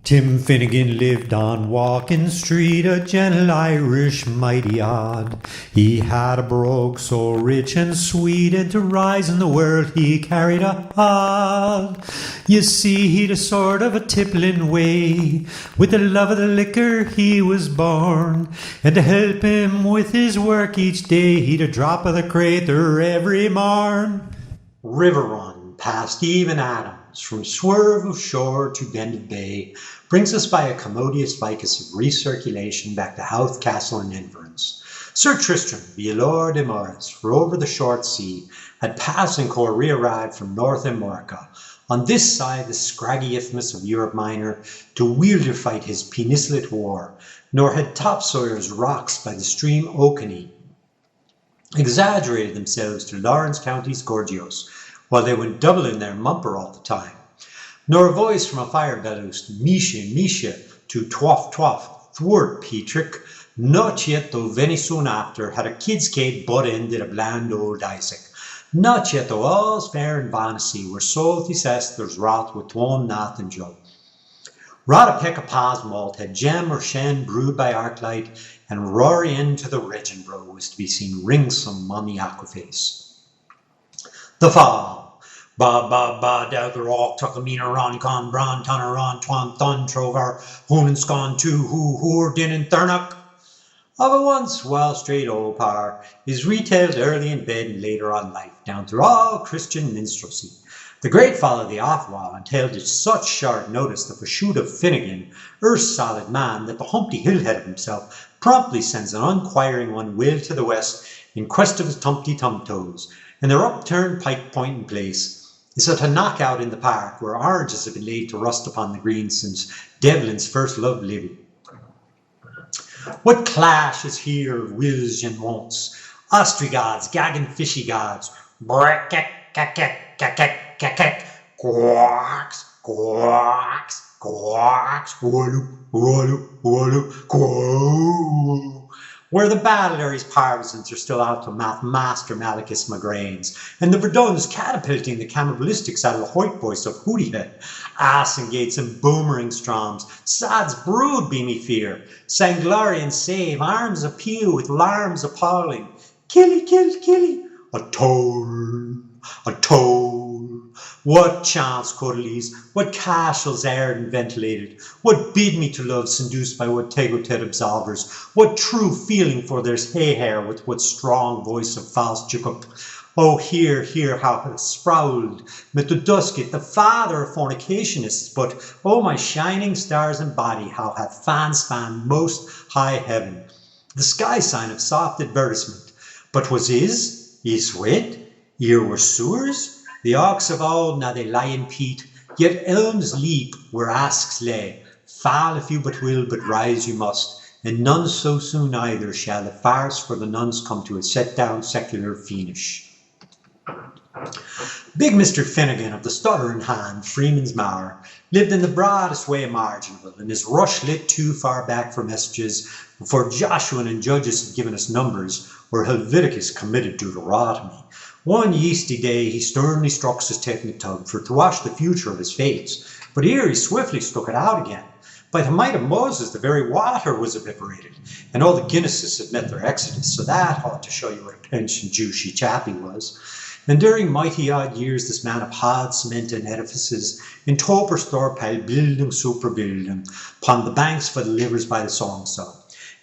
Tim Finnegan lived on Walking Street, a gentle Irish mighty odd. He had a brogue so rich and sweet, and to rise in the world he carried a hod. You see, he'd a sort of a tippling way, with the love of the liquor he was born, and to help him with his work each day, he'd a drop of the crater every morn. Riverrun, past Even Adams, from swerve of shore to bend of bay, brings us by a commodious vicus of recirculation back to Howth Castle and Inverance. Sir Tristram, Villor de Morris, for over the short sea, had passed and re-arrived from North America, on this side the scraggy isthmus of Europe Minor, to wielder fight his peninsulate war, nor had topsawyers rocks by the stream Okanee exaggerated themselves to Lawrence County's Gorgios, while they went double in their mumper all the time. Nor a voice from a fire bellows, Misha, Misha, to twaff, twaff, thwart, Petrick, not yet though very soon after had a kid's cade butt ended a bland old Isaac. Not yet though all's fair in Vanity, where salty sisters wrought with one nath and jug. Rod a peck of pa's malt had gem or shen brewed by arclight, and rory into the Reginbro was to be seen ringsome on the aquaface. The fall. Ba ba ba down the rock, tuck a meaner ron con bron tonner ron twan thun trover, hunan scon two who din in Thurnock. Of a once well straight old par is retailed early in bed and later on life, down through all Christian minstrelsy. The great fall of the Offwall entailed such short notice that the shoot of Finnegan, erst solid man, that the Humpty Hillhead of himself promptly sends an unquiring one well to the west in quest of his Tumpty Tumtoes, and their upturned pike point in place is at a knockout in the park where oranges have been laid to rust upon the green since Devlin's first love living. What clash is here of wills and wants, ostrygods, gagging fishy gods, quacks, quacks, quacks, where the Battleary's partisans are still out to master Malachus Migraines, and the Verduns catapulting the cameraballistics out of the white voice of Hootyhead, Assengates and boomerang stroms, Sad's brood be me fear, sang glory and save, arms appeal with larms appalling, killy, kill, killy, a toll, a toll. What chance, Codalies, what castles aired and ventilated, what bid me to love seduced by what tegotet absolvers, what true feeling for there's hair with what strong voice of false Jacob. Oh, hear how it sprawled, mit the dusket, the father of fornicationists, but, oh, my shining stars and body, how hath fan span most high heaven, the sky sign of soft advertisement, but was is wit, here were sewers, the ox of old now they lie in peat, yet elms leap where asks lay, fall if you but will, but rise you must, and none so soon either shall the farce for the nuns come to a set down secular finish. Bygmester Finnegan of the stuttering hand, Freeman's Mower, lived in the broadest way imaginable, and his rush lit too far back for messages before Joshua and Judges had given us numbers, where Helviticus committed Deuteronomy. One yeasty day he sternly struck his technic tub for to watch the future of his fates, but ere he swiftly struck it out again. By the might of Moses the very water was evaporated, and all the Guinnesses had met their exodus, so that ought to show you what a pensioned Jewishy chap he was. And during mighty odd years this man uphaud cement and edifices, in toper storpile building super building, upon the banks for the livers by the song.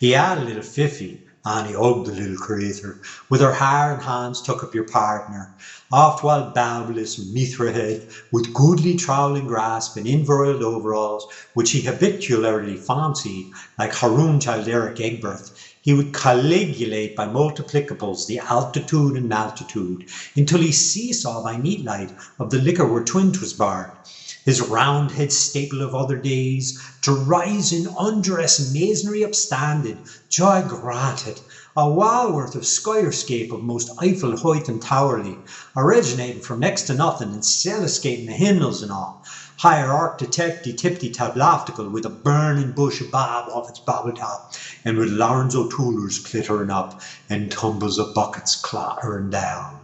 He had a little fiffy, and he hugged the little creator, with her hair and hands took up your partner, oft while babulous Mithra head, with goodly trowling grasp and inveroiled overalls, which he habitually fancied, like Harun Childeric Egbert, he would colligulate by multiplicables the altitude and altitude, until he seesaw by neat light of the liquor where twin was barred. His round-head staple of other days, to rise in undress masonry upstanded, joy granted, a wall-worth of skyrscape of most Eiffel height and towerly, originating from next to nothing and still escaping the hymnals and all, higher architecty tipty tabloptical with a burning bush of bob off its bobble top, and with Lawrence O'Tooler's clittering up and tumbles of buckets clattering down.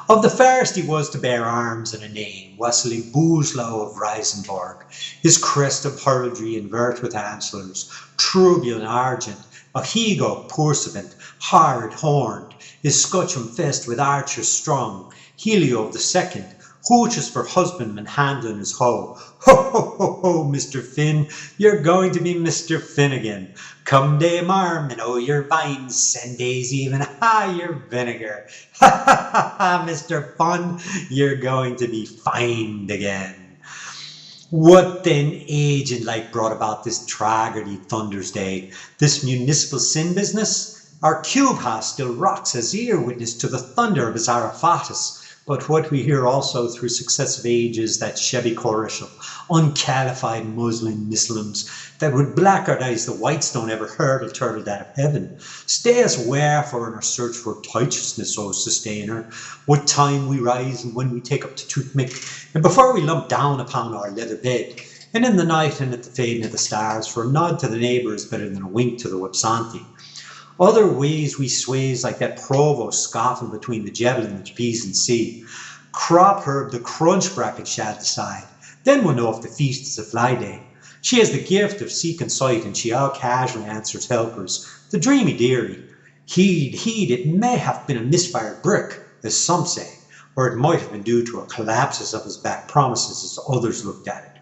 Of the first he was to bear arms and a name, Wassaily Booslaeugh of Risenborg, his crest of heraldry invert with antlers, trubule and argent, a he-goat pursuivant, hard horned, his scutcheon fest with archers strung, Helio of the second, hooches for husbandman handling his hoe. Ho, ho, ho, ho, Mr. Finn, you're going to be Mr. Finnegan. Come day marm and oh your vines, send days even higher vinegar. Ha, ha, ha, ha, Mr. Fun, you're going to be fined again. What then agent like brought about this Tragoady thundersday, this municipal sin business? Our cube house still rocks as ear witness to the thunder of his Araphatus. But what we hear also through successive ages, that shabby chorus of unqualified Muslim Muslims that would blackguardize the Whitestone ever hurdle turtled out of heaven. Stay us wherefore in our search for righteousness, O sustainer. What time we rise and when we take up the toothpick, and before we lump down upon our leather bed, and in the night and at the fading of the stars, for a nod to the neighbour is better than a wink to the Wapsanti. Other ways we sways like that provost scoffing between the javelin and the peas and sea. Crop herb the crunch bracket shall decide. Then we'll know if the feast is a fly day. She has the gift of seeking sight, and she all casually answers helpers. The dreamy dearie. Heed, it may have been a misfired brick, as some say, or it might have been due to a collapses of his back promises as others looked at it.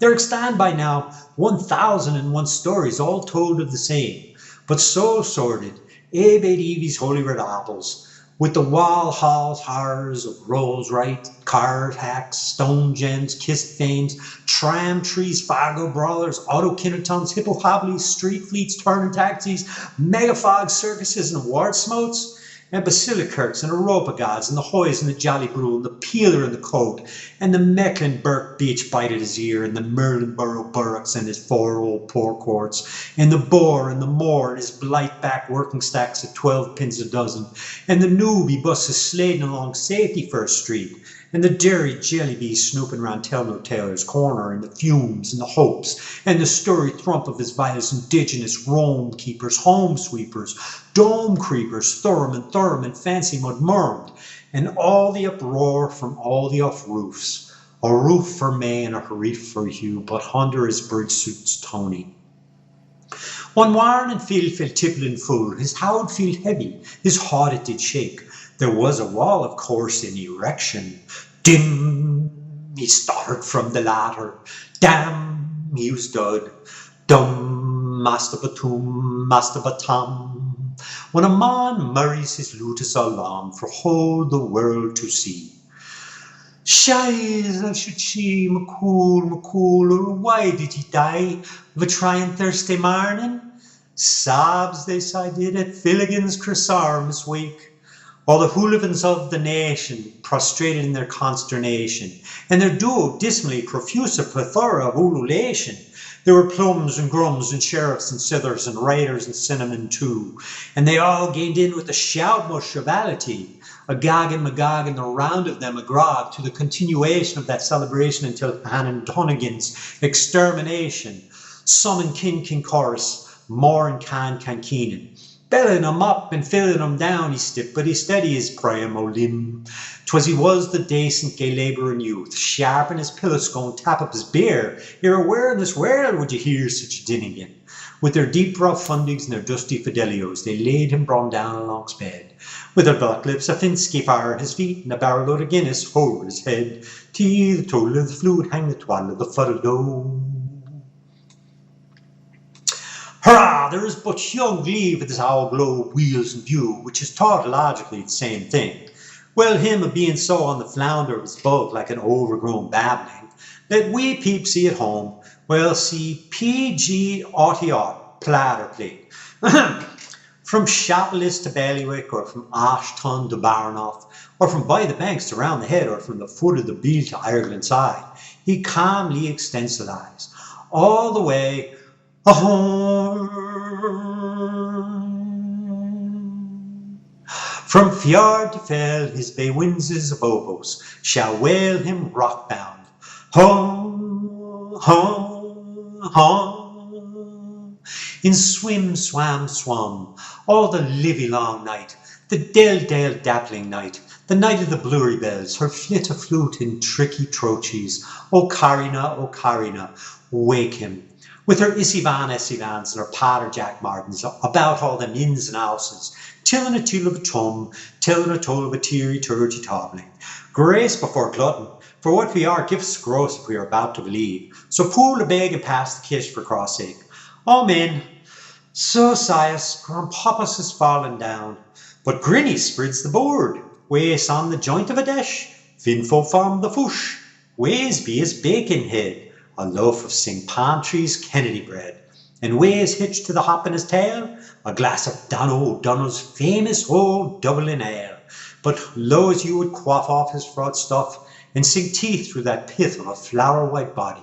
There extant by now 1,001 stories, all told of the same, but so sordid, Abe ate Evie's holy red apples, with the wall halls horrors of rolls right, carved hacks, stone gems, kissed fanes, tram trees, Fargo brawlers, auto kinnetons, hippo hobblies, street fleets, turning taxis, megafog circuses and ward smotes, and basilicurks and Europagods and the Hoys and the Jolly Brule and the Peeler and the Coat and the Mecklenburg Beach bite at his ear and the Merlinborough Burrocks and his 4 old Porcourts and the Boar and the Moor and his blight back working stacks at 12 pins a dozen and the newbie buses slading along Safety First Street and the dairy jellybees snooping round Telno Taylor's corner and the fumes and the hopes and the sturry thrump of his vilest indigenous Rome keepers, home sweepers, dome creepers, Thurum and fancy mud murmed, and all the uproar from all the off roofs. A roof for May and a reef for Hugh, but under his bridge suits Tony. One warn and field fell tippling full, his howd feel heavy, his heart it did shake. There was a wall, of course, in erection. Dim, he stuttered from the ladder. Damn, he was dud. Dum, mastabatum. When a man marries his lutus alarm for whole the world to see. Shize, should she, McCool, why did he die of a trying Thursday morning? Sobs they did at Finnegans Wake. All the hooligans of the nation prostrated in their consternation, and their duo dismally profuse a plethora of ululation. There were plums and grums and sheriffs and cithers and riders and cinnamon too, and they all gained in with a shout most chivality, agog and magog and the round of them agrog to the continuation of that celebration until Hannon Donnigan's extermination. Some in kin chorus, more in can keenan. Belling him up and filling him down he stiff, but he steady his priam o' limb. 'Twas he was the decent gay labouring youth, sharp in his pillow scone, tap up his beer. Ere where in this world would you hear such a din again? With their deep brow fundigs and their dusty fidelios, they laid him brought down along's bed. With their black lips a finsky fire at his feet, and a barrel load of Guinness over his head. Tea the total of the fluid, hang the twaddle of the fuddle dough. Hurrah! There is but young leave with his owl globe, wheels and view, which is tautologically the same thing. Well, him a being so on the flounder of his bulk like an overgrown babbling, let we peep see at home, well see PG-80 platter plate. From Shapolis to Ballywick, or from Ashton to Barnoff, or from by the banks to round the head, or from the foot of the Beal to Ireland side, he calmly extends his eyes, all the way from fjord to fell, his bay winds his bobos shall wail him rock-bound. Home, home, home. In swim, swam, all the livy long night, The dale dappling night, the night of the blurry bells, her flit a flute in tricky troches. O Carina, wake him. With her Essivans and her Pater Jack Martins about all them ins and ouses, tillin' a till of a tum, tillin' a toll of a teary turgy tobbling. Grace before glutton, for what we are gifts gross if we are about to believe. So pull a bag and pass the kish for cross sake. Amen. So sighs, Grandpapas is fallen down, but Grinny spreads the board. Ways on the joint of a dish, Finfo form the fush. Ways be his bacon head, a loaf of St. Pantry's Kennedy bread. And ways hitched to the hop in his tail, a glass of Donald's famous old Dublin ale. But low as you would quaff off his fraud stuff, and sink teeth through that pith of a flower-white body,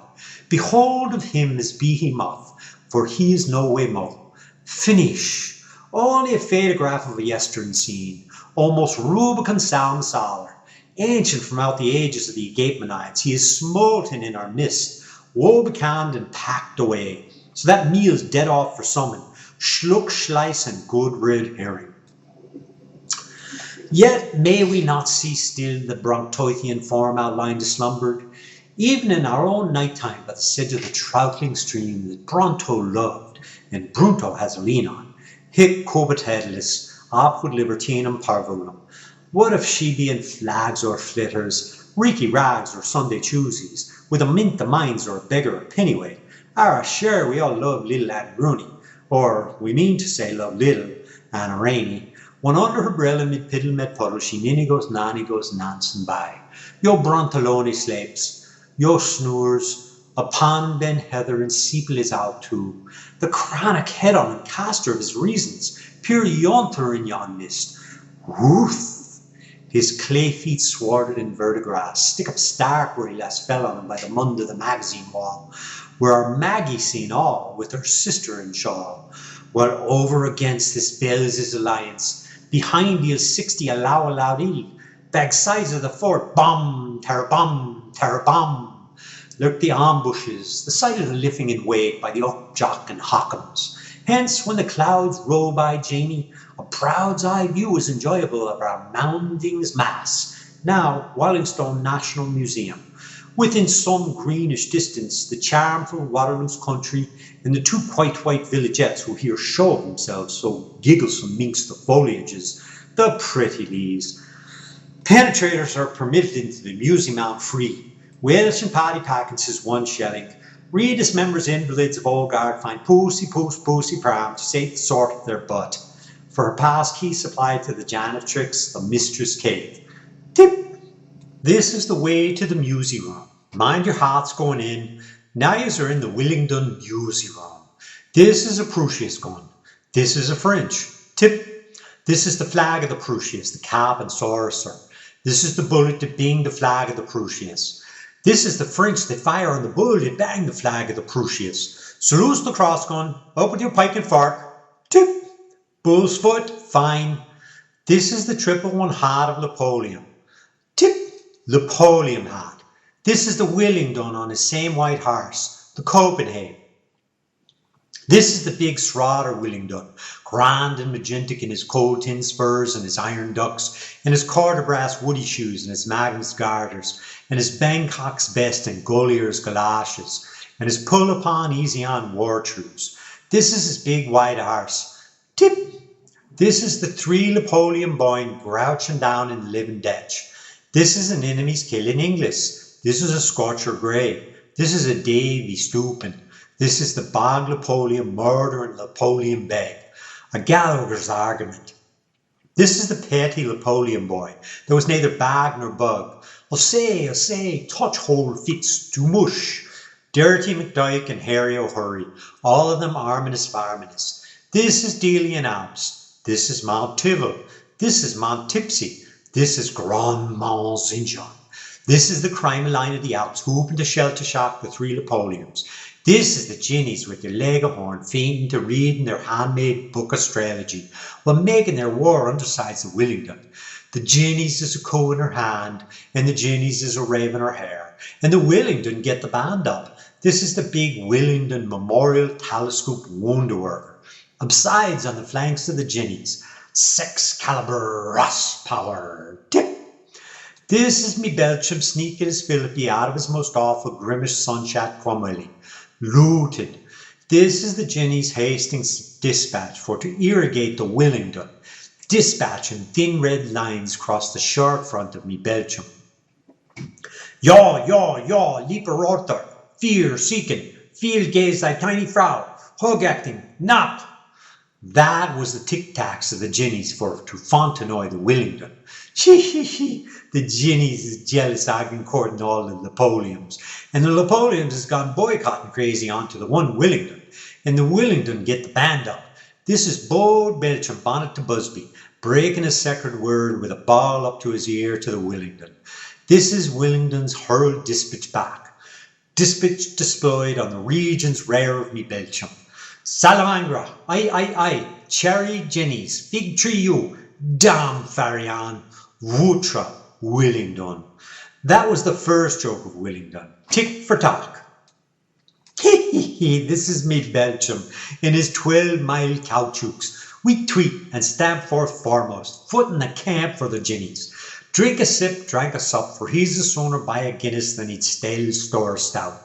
behold of him as be he moth, for he is no way mo. Finish, only a photograph of a yestern scene, almost Rubicon sound sour, ancient from out the ages of the Egapemonites. He is smolten in our midst, woebecanned and packed away, so that meal's dead off for someone, schluck, schleiss, and good red herring. Yet may we not see still the Brontoithian form outlined as slumbered, even in our own night time by the sedge of the troutling stream that Bronto loved, and Brunto has a lean on. Hic cobit headless, apud libertinum parvulum. What if she be in flags or flitters, reeky rags or Sunday choosies, with a mint of mines or a beggar a pennyweight? Ara sure we all love little Annie Rooney, or we mean to say love little Anna Rainey. When under her brella mid piddle med puddle she nanny goes nansen by. Yo Brontolone sleeps, yo snores, upon Ben Heather and Seeple is out too. The chronic head on and caster of his reasons, pure yonter in yon mist. Woof! His clay feet swarded in vertigrass, stick up stark where he last fell on him by the mund of the magazine wall, where our Maggie seen all with her sister in shawl, while over against this Bell's alliance, behind il 60 allow aloud ill, bag sides of the fort, bum, terrabum, lurked the ambushes, the sight of the lifting in wait by the Upjock and Hockhams. Hence, when the clouds roll by Jamie, a proud's eye view is enjoyable of our Moundings Mass, now Wallingstone National Museum. Within some greenish distance, the charmful Waterloose country and the two quite white villagettes who here show themselves so gigglesome minks the foliages, the pretty leaves. Penetrators are permitted into the museum out free. Welsh and Paddy Packins is one shelling. Read as members invalids of old guard find pussy pram to say the sort of their butt. For her pass key supplied to the janitrix, the mistress cave. Tip! This is the way to the museum. Mind your hearts going in. Now yous are in the Willingdon Museum. This is a Prussia's gun. This is a French. Tip. This is the flag of the Prussias, the cap and saucer. This is the bullet that bing the flag of the Prussias. This is the French that fire on the bullet that bang the flag of the Prussias. Salute the cross gun. Up with your pike and fork. Tip. Bull's foot. Fine. This is the 111 hat of Napoleon. Tip. Napoleon hat. This is the Willingdon on his same white horse, the Copenhagen. This is the big Schroeder Willingdon, grand and magentic in his cold tin spurs and his iron ducks, and his quarter brass woody shoes and his Magnus garters, and his Bangkok's best and Gollier's galoshes, and his pull-upon easy-on war troops. This is his big white horse. Tip! This is the 3 Napoleon boyne grouching down in the living ditch. This is an enemy's killing English. This is a Scotcher grey. This is a Davy stooping. This is the bog Napoleon murdering Napoleon beg. A Gallagher's argument. This is the petty Napoleon boy. There was neither bag nor bug. I'll say, touch hole fits to mush. Dirty McDyke and Harry O'Hurry, all of them arminous varminous. This is Dealey and Alps. This is Mount Tivol. This is Mount Tipsy. This is Grand Mont Saint-Jean. This is the crime line of the Alps, whooping to shelter shock the 3 Napoleons. This is the Ginnies with their leg of horn, fainting to reading their handmade book astrology, while making their war undersides of Willingdon. The Ginnies is a cow in her hand, and the Ginnies is a rave in her hair, and the Willingdon get the band up. This is the big Willingdon Memorial Telescope Wonder Worker. And besides, on the flanks of the Ginnies, 6 caliber Ross power. Tip. This is me Belcham sneaking his Philippi out of his most awful grimish sunshot Cromwelly. Looted. This is the Jenny's Hastings dispatch for to irrigate the Willingdon. Dispatch in thin red lines across the short front of me Belcham. Yaw, leaper rotor, fear seeking, field gaze like tiny frau, hug acting, not. That was the tic-tacs of the Jennies for to Fontenoy the Willingdon. The Jennies is jealous arguing courting all the Napoleons, and the Napoleons has gone boycotting crazy onto the one Willingdon, and the Willingdon get the band up. This is Bode Belcham bonnet to Busby, breaking a sacred word with a ball up to his ear to the Willingdon. This is Willingdon's hurled dispatch back. Dispatch deployed on the region's rear of me Belcham. Salamangra, aye, cherry jennies, fig tree you, damn Farian, Wutra, Willingdon. That was the first joke of Willingdon. Tick for talk. This is me Belcham in his 12-mile cowchooks. We tweet and stamp forth foremost, foot in the camp for the Jennies. Drink a sip, drank a sup, for he's a sooner buy a Guinness than he'd stale store stout.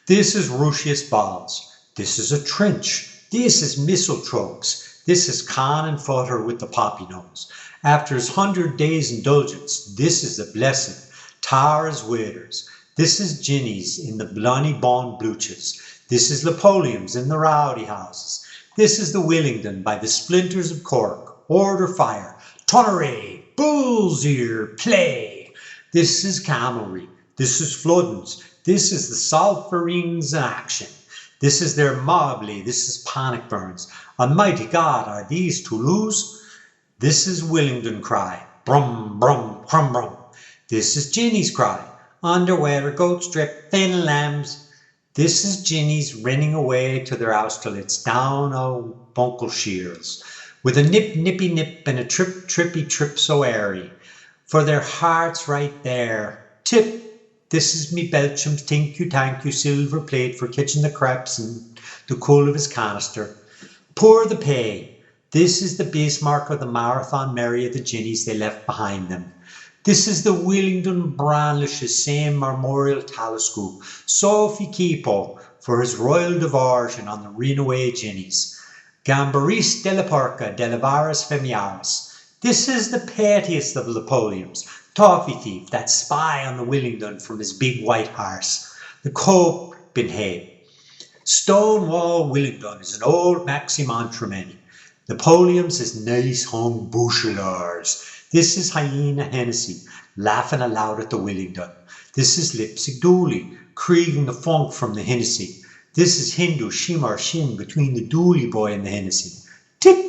This is Russius balls. This is a trench. This is mistletoes. This is Con and Futter with the poppy nose. After his 100 days indulgence, this is the blessed. Tara's waders. This is Ginny's in the blunny bond bluches. This is Napoleon's in the rowdy houses. This is the Willingdon by the splinters of cork. Order fire. Tonneray. Bull's ear. Play. This is camelry. This is floodings. This is the sulphurines in action. This is their Mobley, this is panic burns. Almighty God, are these Toulouse? This is Willingdon cry, brum, brum, crum, brum. This is Ginny's cry, underwear, goat strip, thin lambs. This is Ginny's running away to their Austerlitz down o' Bunkle Shears, with a nip, nippy nip and a trip, trippy trip so airy. For their hearts right there, tip. This is me Belcham's thank you, silver plate for catching the crabs and the cool of his canister. Pour the pay. This is the Bismarck of the Marathon Mary of the Ginnies they left behind them. This is the Willingdon Branlish's same memorial telescope, Sophie Keepo, for his royal diversion on the runaway Ginnies. Gambaris de la Porca de la Varas Femiaris. This is the pettiest of Napoleons. Toffee thief, that spy on the Willingdon from his big white horse, the Copenhagen. Stonewall Willingdon is an old maxim entre many. Napoleon's is nice hung Bouchelars. This is Hyena Hennessy, laughing aloud at the Willingdon. This is Lipsic Dooley, creating the funk from the Hennessy. This is Hindu Shimar Shin between the Dooley boy and the Hennessy. Tip!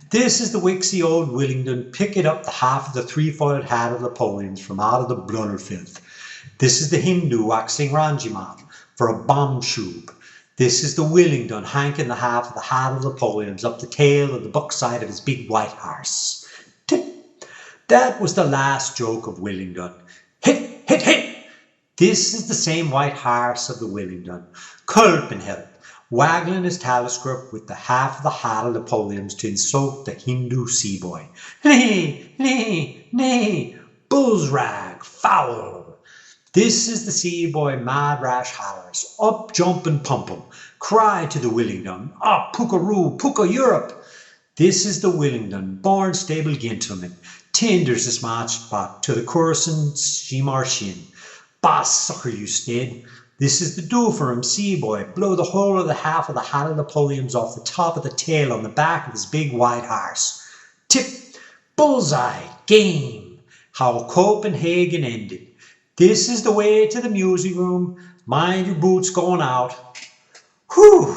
This is the wixy old Willingdon picking up the half of the three-foiled hat of Napoleon's from out of the blunner filth. This is the Hindu waxing Ranjimat for a bomb shoob. This is the Willingdon hanking the half of the hat of Napoleon's up the tail of the buckside of his big white horse. Tip! That was the last joke of Willingdon. Hit, hit, hit! This is the same white horse of the Willingdon, Copenhagen, waggling his telescope with the half of the hat of Napoleon's to insult the Hindu sea boy. Nay, nay, nay, bull's rag, foul. This is the sea boy mad rash hollers, up jump and pump 'em, cry to the Willingdon, up pookaroo, pooka Europe. This is the Willingdon, born stable gentleman, tenders his match spot to the Coruscant Shimarshin. Boss sucker you stead. This is the do for him, sea boy, blow the whole of the half of the hat of Napoleon's off the top of the tail on the back of his big white horse. Tip, bullseye, game, how Copenhagen ended. This is the way to the music room, mind your boots going out. Whew,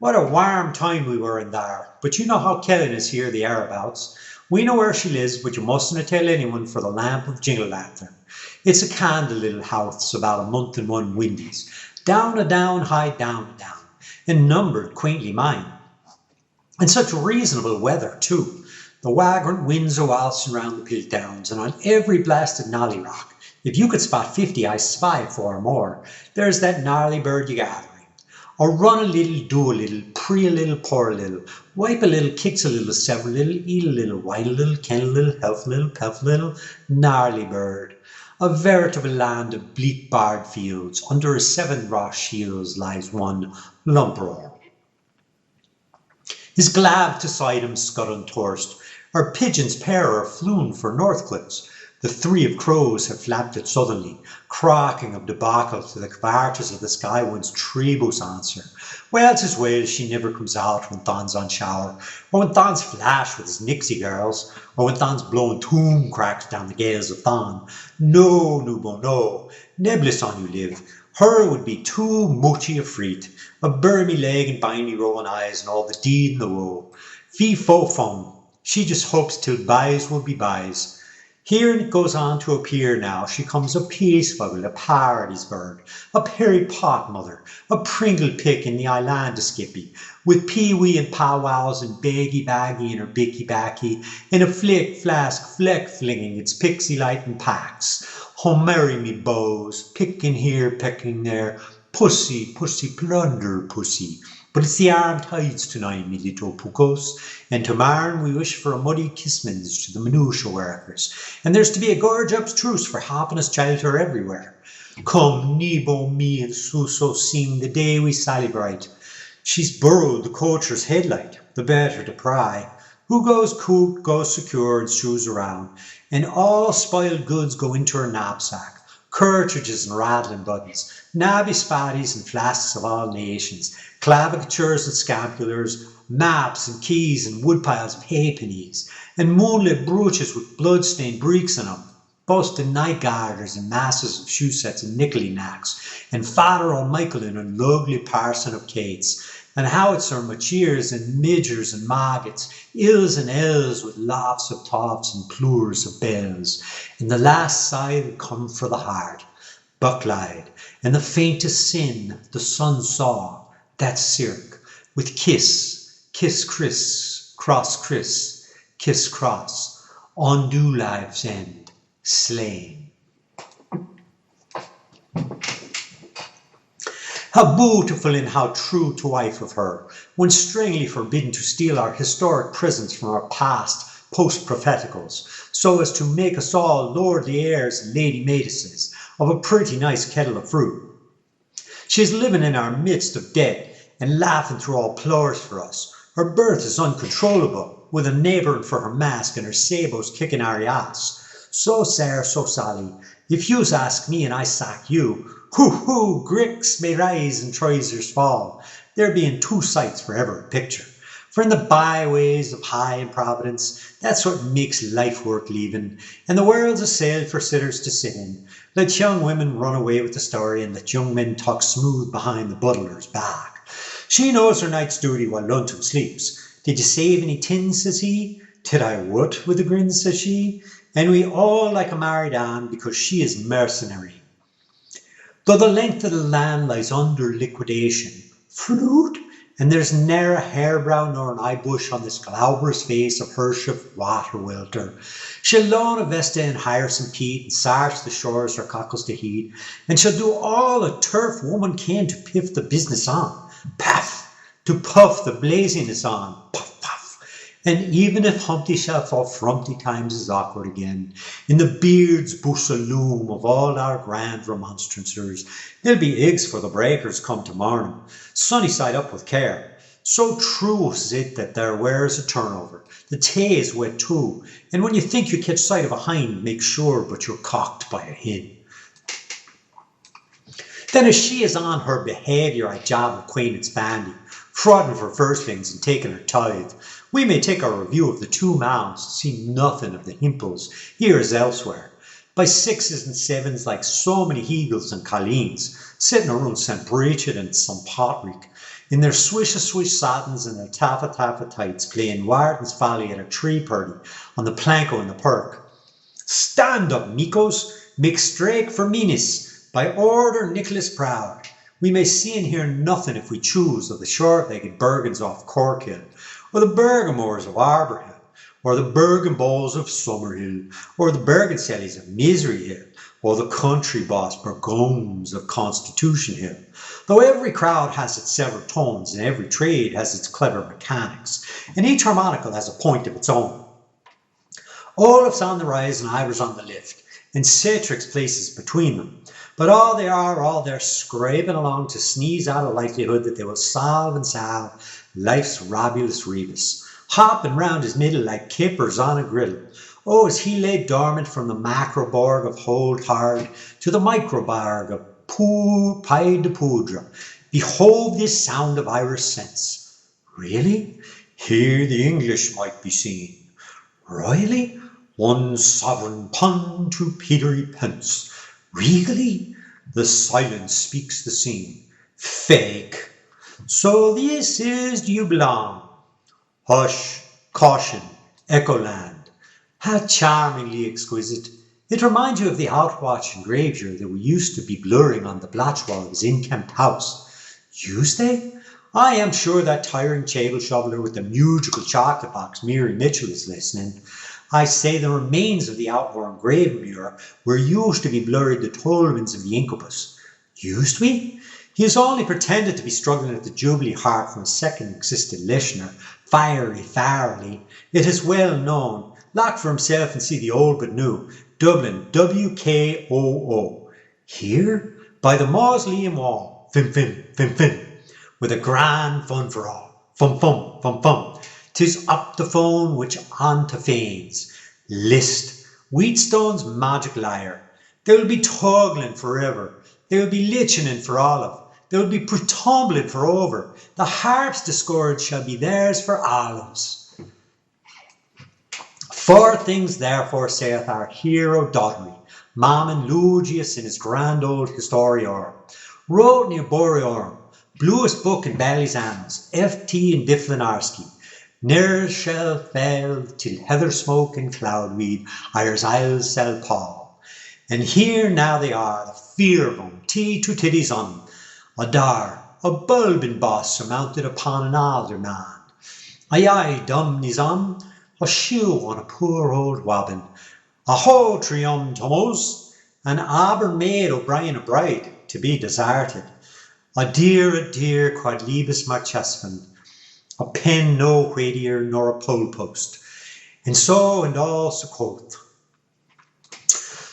what a warm time we were in there, but you know how Kellen is here thereabouts. We know where she lives, but you mustn't tell anyone for the lamp of Jingle Lantern. It's a candle little house about a month and one windies, down a down, high down a down, and numbered quaintly mine. And such reasonable weather too. The wagrant winds are waltzing round the Piltdowns, and on every blasted nolly rock, if you could spot 50, I spy 4 or more. There's that gnarly bird you gathering. Or run a little, do a little, pray a little, pour a little, wipe a little, kicks a little, sever a little, eat a little, white a little, ken a little, health a little, pelf a little, gnarly bird. A veritable land of bleak barred fields, under his 7 raw shields lies one lumperer. His glab to side him scud untorst, our pigeons pair are flown for Northcliffs. The 3 of crows have flapped it suddenly, cracking of debacle to the cavartas of the sky once trebus answer. Well, 'tis well she never comes out when Thon's on shower, or when Thon's flash with his Nixie girls, or when Thon's blowing tomb cracks down the gales of Thon. No, Nubo, no, nebulous on you live. Her would be too muchy a freet, a burr me leg and bind me rolling eyes and all the deed and the woe. Fee fo fum, she just hopes till byes will be byes. Here it goes on to appear now, she comes a peaceful, a paradise bird, a perry pot mother, a pringle pick in the island of Skippy, with pee-wee and pow-wows and baggy in her bicky backy, and a flick flask fleck flinging its pixie light and packs. Oh, marry me bows, picking here, pecking there, pussy, pussy, plunder, pussy. But it's the armed tides tonight, me little pucos, and tomorrow we wish for a muddy kissmans to the minutia workers, and there's to be a gorge abstruse for happiness childher everywhere. Come, Nebo, me and Suso sing the day we celebrate. She's burrowed the coacher's headlight, the better to pry. Who goes coot goes secure and shoes around, and all spoiled goods go into her knapsack. Cartridges and rattling buttons, nabby spatties and flasks of all nations, clavicatures and scapulars, maps and keys and woodpiles of halfpennies, and moonlit brooches with blood-stained breeks in them, busted night garters and masses of shoe sets and nickely knacks, and Father O'Michaelin and Lugly Parson of Cates, and howitzer macheers and midgers and maggots, ills and ells with laughs of toffs and plures of bells, and the last sigh that come for the heart, bucklied, and the faintest sin the sun saw, that cirque, with kiss, kiss Chris, kiss cross, undo life's end, slain. How beautiful and how true to wife of her, when strangely forbidden to steal our historic presents from our past post-propheticals, so as to make us all lordly heirs and lady maidenses of a pretty nice kettle of fruit. She is living in our midst of debt and laughing through all plours for us. Her birth is uncontrollable, with a neighbouring for her mask and her sabots kicking our ass. So, sir, so Sally, if yous ask me and I sack you, hoo, gricks may rise and trousers fall, there being 2 sights for ever a picture. For in the byways of high improvidence, that's what makes life worth leaving, and the world's a sale for sitters to sit in. Let young women run away with the story, and let young men talk smooth behind the butler's back. She knows her night's duty while Lunton sleeps. Did you save any tins, says he? Did I what, with a grin, says she? And we all like a married Anne, because she is mercenary. Though the length of the land lies under liquidation, fruit, and there's ne'er a hairbrow nor an eyebush on this glabrous face of Hership Waterwelter. She'll loan a Vesta and hire some peat and sarch the shores her cockles to heat, and she'll do all a turf woman can to piff the business on, paff, to puff the blaziness on, puff, puff. And even if Humpty shall fall frumpty times is awkward again, in the beard's bousaloom of all our grand remonstrancers, there'll be eggs for the breakers come tomorrow, sunny side up with care. So true is it that there wears a turnover. The tay is wet too, and when you think you catch sight of a hind, make sure but you're cocked by a hen. Then as she is on her behaviour I job acquaintance bandy, frauding for firstlings and taking her tithe, we may take our review of the 2 mounds and see nothing of the himples here as elsewhere. By 6s and 7s like so many Heagles and Colleens, sitting around St. Bridget and St. Patrick, in their swish-a-swish satins and their taffa-taffa tights, playing Warden's Folly at a tree party on the planko in the park. Stand up, Mikos, make strake for Minas, by order Nicholas Proud. We may see and hear nothing if we choose of the short-legged Bergens off Corkhill, or the Bergamores of Arborhill, or the Bergenballs of Summerhill, or the Bergensellies of Misery Hill, or the country boss Burgones of Constitution Hill. Though every crowd has its several tones and every trade has its clever mechanics, and each harmonical has a point of its own. Olaf's on the rise and Ivor's on the lift, and Cetric's places between them. But all they're scraping along to sneeze out a likelihood that they will solve life's robulus rebus, hopping round his middle like kippers on a griddle. Oh, as he lay dormant from the macroborg of Hold Hard to the microborg of Pied de Poudre, behold this sound of Irish sense. Really? Here the English might be seen. Royally? One sovereign pun to Petery pence. Regally? The silence speaks the scene. Fake. So this is du blanc. Hush, caution, Echoland. How charmingly exquisite. It reminds you of the outwatch and graveyard that we used to be blurring on the blotch wall of his inkempt house. Used they? I am sure that tiring table shoveler with the musical chocolate box, Mary Mitchell, is listening. I say the remains of the outworn grave mirror where used to be blurred the tollmans of the incubus. Used we? He has only pretended to be struggling at the jubilee heart from a second existed listener, fiery farily. It is well known. Look for himself and see the old but new. Dublin, WKOO. Here? By the mausoleum wall. Fim, fim, fim, fim. With a grand fun for all. Fum, fum, fum, fum. 'Tis up the phone which on to feigns. List. Wheatstone's magic lyre. They will be toggling forever. They will be lichening for olive. They will be tumbling for over. The harp's discord shall be theirs for olives. Four things therefore saith our hero Dottery, Mammon Lugius in his grand old Historiorum, wrote near Boriorum, bluest book in Bally's annals, FT and Difflinarski. Ne'er shall fail till heather smoke and cloudweed Irish Isles shall pall. And here now they are, the fear of 'em, tea to tiddies on, a dar, a bulbin boss surmounted upon an alderman. Aye, dumnies on, a shoe on a poor old wobbin. A ho, trium tomos, an aber maid O'Brien a bride, to be desarted. A dear quadlibus marchesfan, a pen no weightier nor a pole post. And so and all so quoth.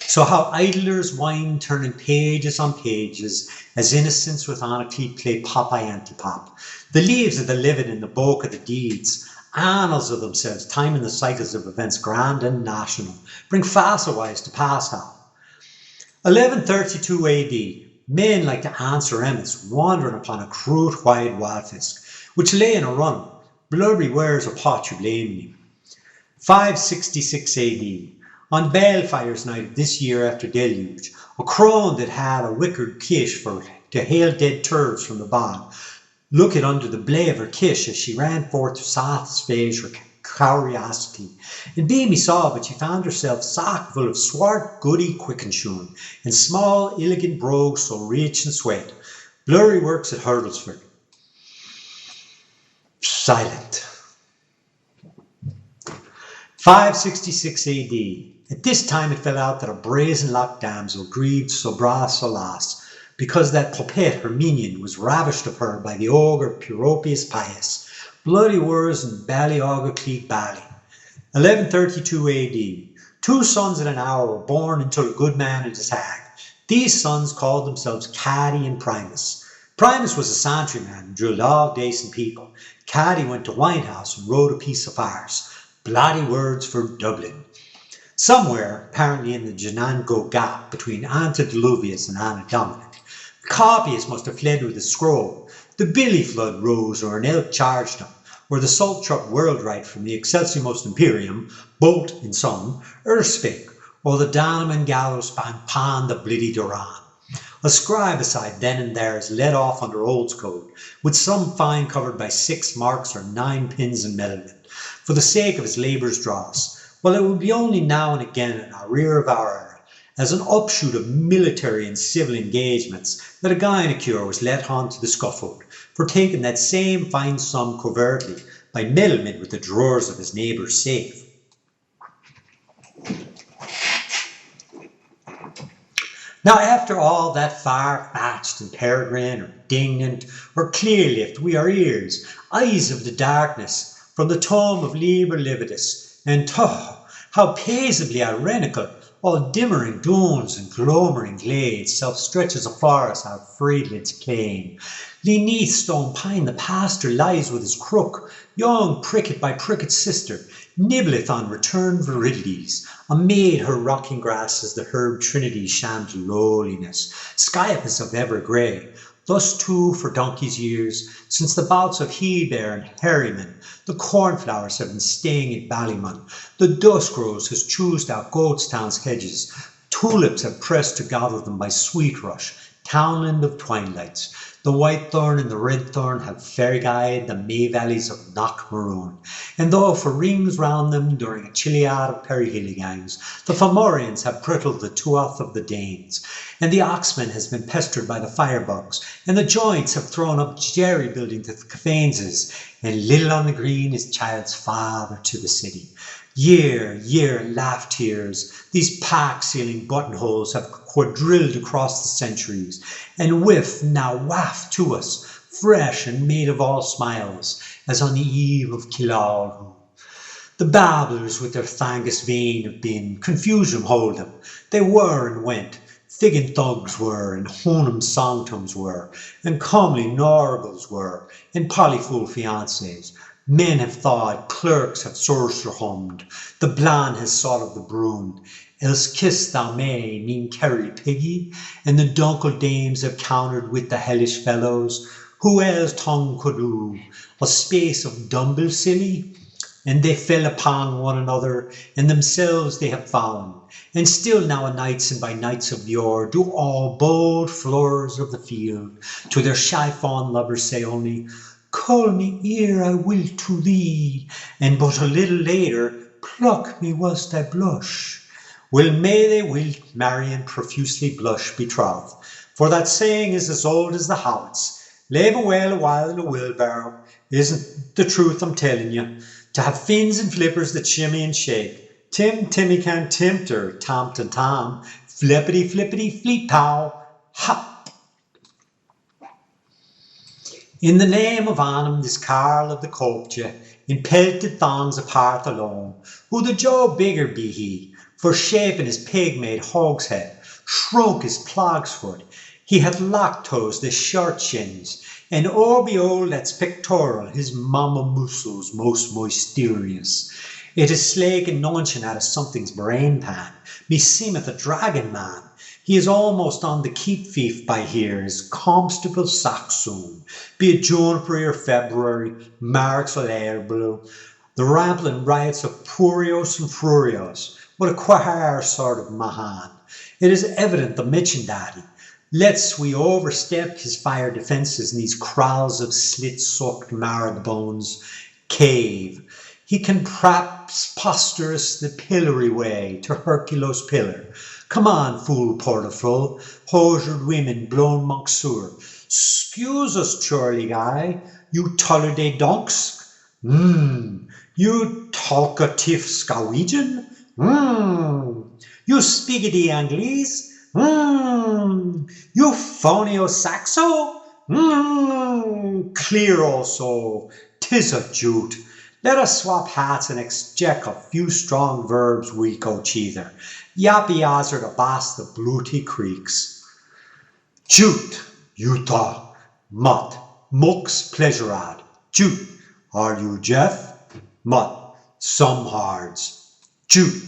So how idlers whine turning pages on pages, as innocents with anaclete play Popeye antipop. The leaves of the living in the book of the deeds, annals of themselves, timing the cycles of events grand and national, bring facilwise to Pascal. 1132 AD, men like the ants or emmets wandering upon a crude white wildfisk, which lay in a run, blurry wares of pot you blame me. 566 AD, on Balefires night of this year after deluge, a crone that had a wickered kish for to hail dead turds from the bog, looked under the blade of her kish as she ran forth to satisfy her curiosity. And Beamy saw, but she found herself sock full of swart goody quickenshoon, and small elegant brogues so rich and sweat. Blurry works at Hurdlesford. Silent. 566 AD. At this time it fell out that a brazen-locked damsel grieved so bras so las, because that Popette, her minion, was ravished of her by the ogre Puropius Pius. Bloody wars in Ballyogger Cleek Bally. 1132 AD. 2 sons in an hour were born until a good man and his hag. These sons called themselves Caddy and Primus. Primus was a santryman and drilled all decent people. Caddy went to Winehouse and wrote a piece of farce. Bloody words for Dublin. Somewhere, apparently in the Genango Gap between Antediluvius and Anna Dominic, the copyist must have fled with a scroll. The Billy flood rose or an elk charged him, or the salt truck whirled right from the Excelsimus Imperium, bolt in some, Erspik, or the Donovan gallows span Pan the Bliddy Duran. A scribe aside then and there is led off under Old's code, with some fine covered by 6 marks or 9 pins in metalment, for the sake of his labour's dross. Well, it will be only now and again in our rear of our era, as an upshoot of military and civil engagements, that a gynecure was let on to the scaffold for taking that same fine sum covertly by meddlement with the drawers of his neighbour's safe. Now after all that far-fetched and peregrine or dignant or clear-lift we are ears, eyes of the darkness, from the tome of Liber Lividus, and how paisibly ironical, all dimmering dooms and glomering glades, self-stretches of forest our Friedland's plain. Leneath stone pine the pastor lies with his crook, young pricket by pricket's sister, nibbleth on returned viridities, amid her rocking grasses the herb trinity shams lowliness, Sciapas of ever grey. Thus too for donkey's years, since the bouts of he-bear and herriman, the cornflowers have been staying at Ballymun, the dusk rose has choosed out Goatstown's hedges, tulips have pressed to gather them by sweet rush, townland of twilights. The white thorn and the red thorn have fair-guyed the May valleys of Knockmaroon, and though for rings round them during a chilliad of perihilligangs, the Fomorians have brittled the tuath of the Danes, and the oxman has been pestered by the firebugs, and the joints have thrown up jerry building to the Cafaneses, and little on the green is child's father to the city. Year, laugh tears, these pack-sealing buttonholes have quadrilled across the centuries, and whiff now waft to us, fresh and made of all smiles, as on the eve of Killaloe. The babblers with their Thangus vein have been, confusion hold them, they were and went, Figgin thugs were, and Honum songtums were, and comely Norgals were, and polyfool fiancés. Men have thawed, clerks have sorcerer hummed, the blan has sought of the broom, else kiss thou may, mean Kerry piggy, and the dunkle dames have countered with the hellish fellows, who else tongue could do, a space of dumble silly, and they fell upon one another, and themselves they have found, and still now a nights and by nights of yore do all bold flowers of the field to their shy fawn lovers say only, call me ere I will to thee, and but a little later pluck me whilst I blush. Well may they will marry and profusely blush betroth, for that saying is as old as the Howards. Lave a while in a wheelbarrow, isn't the truth I'm telling you, to have fins and flippers that shimmy and shake. Timmy can tempt her, Tom to Tom, flippity fleet pow, hop. In the name of Anum, this Carl of the Copje, in pelted thongs apart alone, who the Joe bigger be he, for shaping his pig-made hogshead, shrunk his plogsfoot, he hath lactose the short shins, and behold that's pectoral, his mamma muscles most mysterious. It is slake and nonching out of something's brain pan, me seemeth a dragon man. He is almost on the keep fief by here, as Constable Saxon, be it Juniper or February, March or April, the rambling riots of Purios and Furios, what a queer sort of mahan. It is evident the Mitchin Daddy, lets we overstep his fire defences in these kraals of slit-sucked marrowed bones cave. He can perhaps posture us the pillory way to Hercules' pillar. Come on, fool portaful, hosiered women blown monksur. Excuse us, churly guy, you tollerday donks. You talkative Scowegian. You spiggity Anglese. You phonio Saxo. Clear also, 'tis a jute. Let us swap hats and excheck a few strong verbs we go cheether. Yappy azard a bass the bluty creeks. Jute, Utah, Mutt, Mux pleasurad. Jute, are you Jeff? Mutt, some hards. Jute,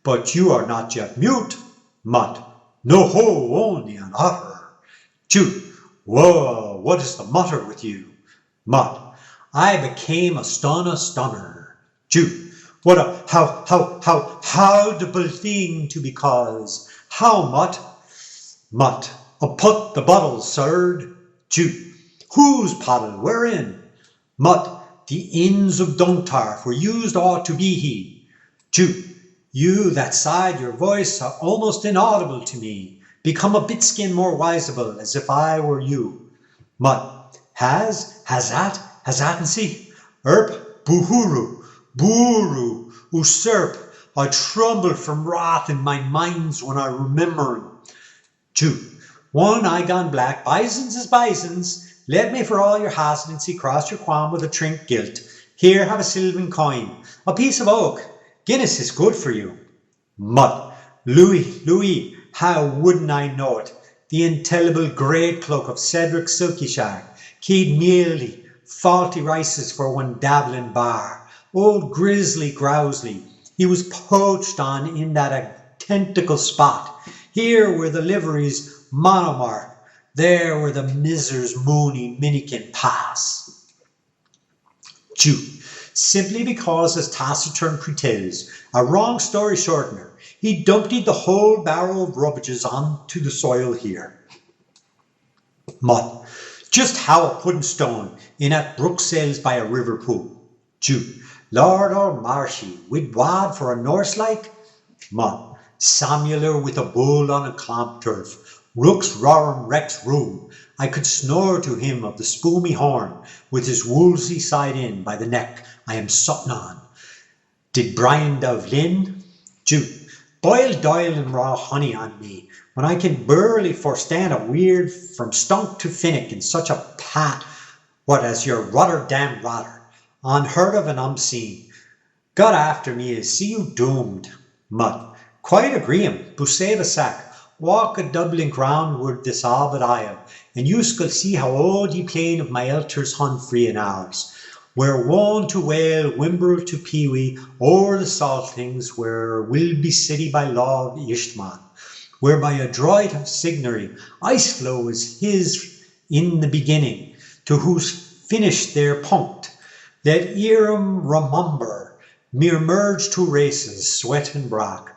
but you are not Jeff Mute. Mutt, no ho, only an utter. Jute, whoa, what is the mutter with you? Mutt, I became a stunner. Jute, what a how-double thing to be cause. How, Mutt? Mutt, a put the bottle, sird. Jute, whose paddle, wherein? Mutt, the inns of Duntarf were used ought to be he. Jute, you that side your voice are almost inaudible to me. Become a bitskin more wiseable, as if I were you. Mutt, has that and see? Erp, buru, usurp, I tremble from wrath in my minds when I remember him. Jute. One eye gone black, bisons is bisons. Let me for all your hesitancy cross your qualm with a trink gilt. Here have a silvan coin, a piece of oak. Guinness is good for you. Mutt. Louis, how wouldn't I know it? The intelligible great cloak of Cedric Silky Shark. Keed mealy, faulty rices for one dabbling bar. Old Grizzly Growsley, he was poached on in that identical spot. Here were the liveries monomark. There were the misers moony minikin pass. Jute. Simply because, as taciturn pretells, a wrong story shortener, he dumped the whole barrow of rubbages onto the soil here. Mutt. Just how a pudding stone in at Bruxelles by a river pool. Jute. Lord or Marshy, with wad for a Norse like? Mutt. Samular with a bull on a clamp turf. Rux rorum rex room. I could snore to him of the spoomy horn, with his woolsey side in by the neck I am suttin' on. Did Brian Dovlin? Jute. Boil Doyle and raw honey on me, when I can barely forstand a weird from stunk to finnick in such a pat, what as your Rotterdam rotter, unheard of and unseen. God after me is see you doomed. Mutt. Quite agreeing, Booslaeugh sack. Walk a Dublin groundward this Albert Isle, and you shall see how old ye plain of my elders hun free in ours. Where wone to whale, wimbrel to peewee, o'er the saltings, where will be city by law of Ishtman, where by a droit of signory, ice flow is his in the beginning, to whose finish there punct, that Eram remember, mere merge two races, sweat and brack,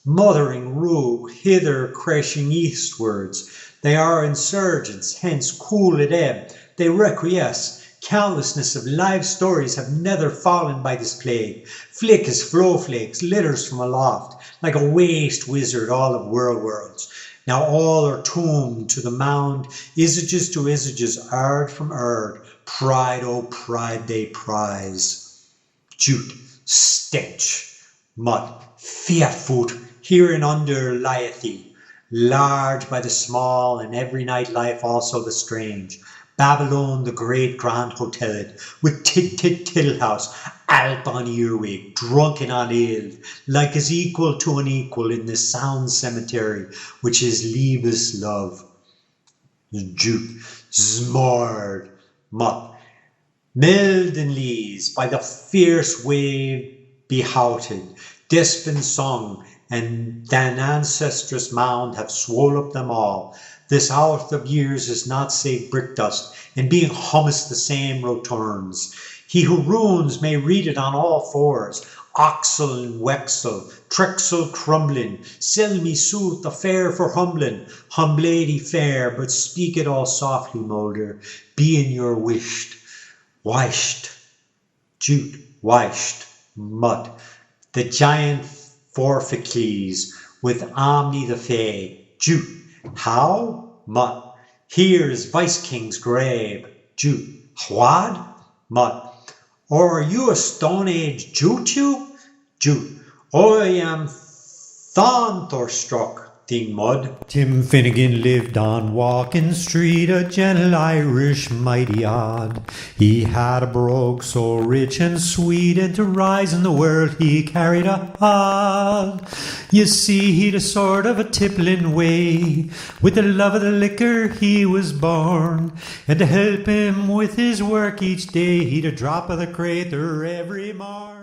mothering rue, hither crashing eastwards. They are insurgents, hence cool at ebb, they requiesce. Countlessness of live stories have nether fallen by this plague. Flick as flowflakes, litters from aloft, like a waste wizard all of worlds. Now all are tombed to the mound, isages to isages, ard from ard. Pride, oh pride, they prize. Jute. Stench. Mutt. Fiat foot. Herein under lieth he, large by the small, and every night life also the strange. Babylon, the great grand hotelet, with tiddle house, Alp on earwig, drunken on ale, like as equal to an equal in the sound cemetery, which is Liebes love. Jute. Zmord. Mutt. Meldenlies, by the fierce wave behouted, Despin sung, and than ancestrous mound have swole up them all. This out of years is not save brick dust, and being hummus the same returns. He who runes may read it on all fours. Oxel and Wexel, Trexel crumbling, sell me sooth a fare for humbling. Humblady fair, but speak it all softly, Moulder, being your wished. Wished. Jute. Wished. Mutt. The giant Forficles, with Omni the Fae. Jute. How? Mutt. Here is Vice King's grave. Jute. What? Mutt. Or are you a Stone Age Jute you? Jute. I am thunderstruck, thing mud. Tim Finnegan lived on Walking Street, a gentle Irish mighty odd. He had a brogue so rich and sweet, and to rise in the world he carried a hod. You see, he'd a sort of a tippling way, with the love of the liquor he was born, and to help him with his work each day, he'd a drop of the crater every morn.